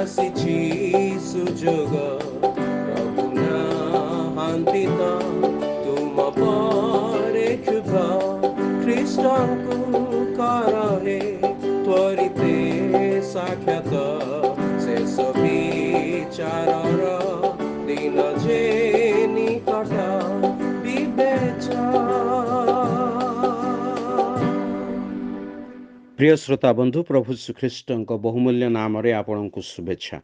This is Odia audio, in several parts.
ଆସିଛି ସୁଯୋଗ ପ୍ରଭୁ ନାହାନ୍ତି ତ ତୁମ ପରେ କ୍ଷୁଭ ଖ୍ରୀଷ୍ଟଙ୍କୁ କରହେ ତ୍ୱରିତେ ସାକ୍ଷାତ ଶେଷ ବିଚାରର ଦିନ ଯେ ନିକଟ প্রিয় শ্ରୋତା ବନ୍ଧୁ ପ୍ରଭୁ ଶ୍ରୀଖ୍ରୀଷ୍ଟଙ୍କ ବହୁମୂଲ୍ୟ ନାମରେ ଆପଣଙ୍କୁ ଶୁଭେଚ୍ଛା।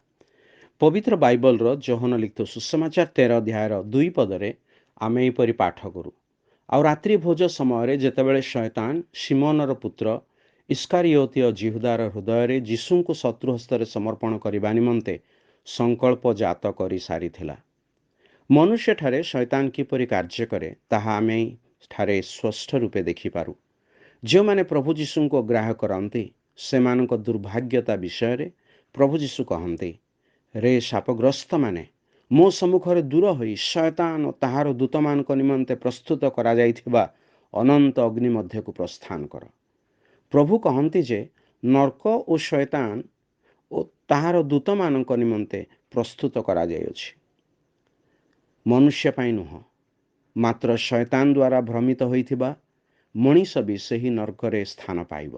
ପବିତ୍ର ବାଇବଲର ଯୋହନ ଲିଖିତ ସୁସମାଚାର 13 ଅଧ୍ୟାୟର 2 ପଦରେ ଆମେ ଏହିପରି ପାଠ କରୁ। ଆଉ ରାତ୍ରି ଭୋଜ ସମୟରେ ଯେତେବେଳେ ଶୟତାନ ସିମୋନର ପୁତ୍ର ଇସ୍କାରିଓତୀୟ ଜିହୁଦାର ହୃଦୟରେ ଯୀଶୁଙ୍କୁ ଶତ୍ରୁ ହସ୍ତରେ ସମର୍ପଣ କରିବା ନିମନ୍ତେ ସଂକଳ୍ପ ଜାତ କରି ସାରିଥିଲା। ମନୁଷ୍ୟଠାରେ ଶୟତାନ କିପରି କାର୍ଯ୍ୟ କରେ ତାହା ଆମେ ଠାରେ ସ୍ପଷ୍ଟ ରୂପେ ଦେଖିପାରୁ। ଯେଉଁମାନେ ପ୍ରଭୁ ଯୀଶୁଙ୍କୁ ଅଗ୍ରାହ୍ୟ କରନ୍ତି ସେମାନଙ୍କ ଦୁର୍ଭାଗ୍ୟତା ବିଷୟରେ ପ୍ରଭୁ ଯୀଶୁ କହନ୍ତି, ରେ ଶାପଗ୍ରସ୍ତମାନେ ମୋ ସମ୍ମୁଖରେ ଦୂର ହୋଇ ଶୟତାନ ଓ ତାହାର ଦୂତମାନଙ୍କ ନିମନ୍ତେ ପ୍ରସ୍ତୁତ କରାଯାଇଥିବା ଅନନ୍ତ ଅଗ୍ନି ମଧ୍ୟକୁ ପ୍ରସ୍ଥାନ କର। ପ୍ରଭୁ କହନ୍ତି ଯେ ନର୍କ ଓ ଶୟତାନ ଓ ତାହାର ଦୂତମାନଙ୍କ ନିମନ୍ତେ ପ୍ରସ୍ତୁତ କରାଯାଇଅଛି, ମନୁଷ୍ୟ ପାଇଁ ନୁହଁ। ମାତ୍ର ଶୟତାନ ଦ୍ୱାରା ଭ୍ରମିତ ହୋଇଥିବା ମଣିଷ ବି ସେହି ନର୍କରେ ସ୍ଥାନ ପାଇବ।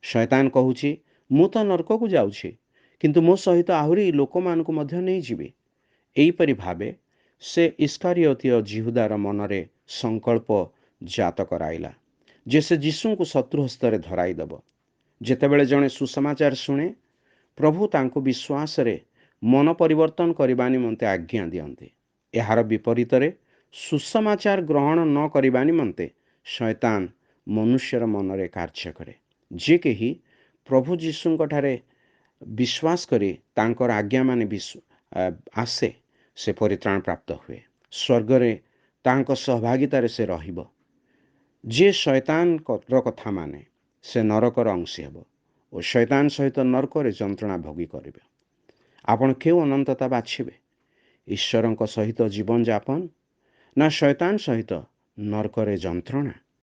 ଶୟତାନ କହୁଛି, ମୁଁ ତ ନର୍କକୁ ଯାଉଛି, କିନ୍ତୁ ମୋ ସହିତ ଆହୁରି ଲୋକମାନଙ୍କୁ ମଧ୍ୟ ନେଇଯିବି। ଏହିପରି ଭାବେ ସେ ଇସ୍କାରିଓତୀୟ ଜିହୁଦାର ମନରେ ସଂକଳ୍ପ ଜାତ କରାଇଲା ଯେ ସେ ଯୀଶୁଙ୍କୁ ଶତ୍ରୁ ହସ୍ତରେ ଧରାଇଦେବ। ଯେତେବେଳେ ଜଣେ ସୁସମାଚାର ଶୁଣେ, ପ୍ରଭୁ ତାଙ୍କୁ ବିଶ୍ୱାସରେ ମନ ପରିବର୍ତ୍ତନ କରିବା ନିମନ୍ତେ ଆଜ୍ଞା ଦିଅନ୍ତି। ଏହାର ବିପରୀତରେ ସୁସମାଚାର ଗ୍ରହଣ ନ କରିବା ନିମନ୍ତେ ଶୟତାନ ମନୁଷ୍ୟର ମନରେ କାର୍ଯ୍ୟ କରେ। ଯେ କେହି ପ୍ରଭୁ ଯୀଶୁଙ୍କଠାରେ ବିଶ୍ୱାସ କରି ତାଙ୍କର ଆଜ୍ଞା ମାନେ ଆସେ, ସେ ପରିତ୍ରାଣ ପ୍ରାପ୍ତ ହୁଏ। ସ୍ୱର୍ଗରେ ତାଙ୍କ ସହଭାଗିତାରେ ସେ ରହିବ। ଯିଏ ଶୟତାନର କଥା ମାନେ ସେ ନରକର ଅଂଶୀ ହେବ ଓ ଶୟତାନ ସହିତ ନରକରେ ଯନ୍ତ୍ରଣା ଭୋଗୀ କରିବେ। ଆପଣ କେଉଁ ଅନନ୍ତତା ବାଛିବେ? ଈଶ୍ୱରଙ୍କ ସହିତ ଜୀବନଯାପନ ନା ଶୟତାନ ସହିତ ନରକରେ ଯନ୍ତ୍ରଣା?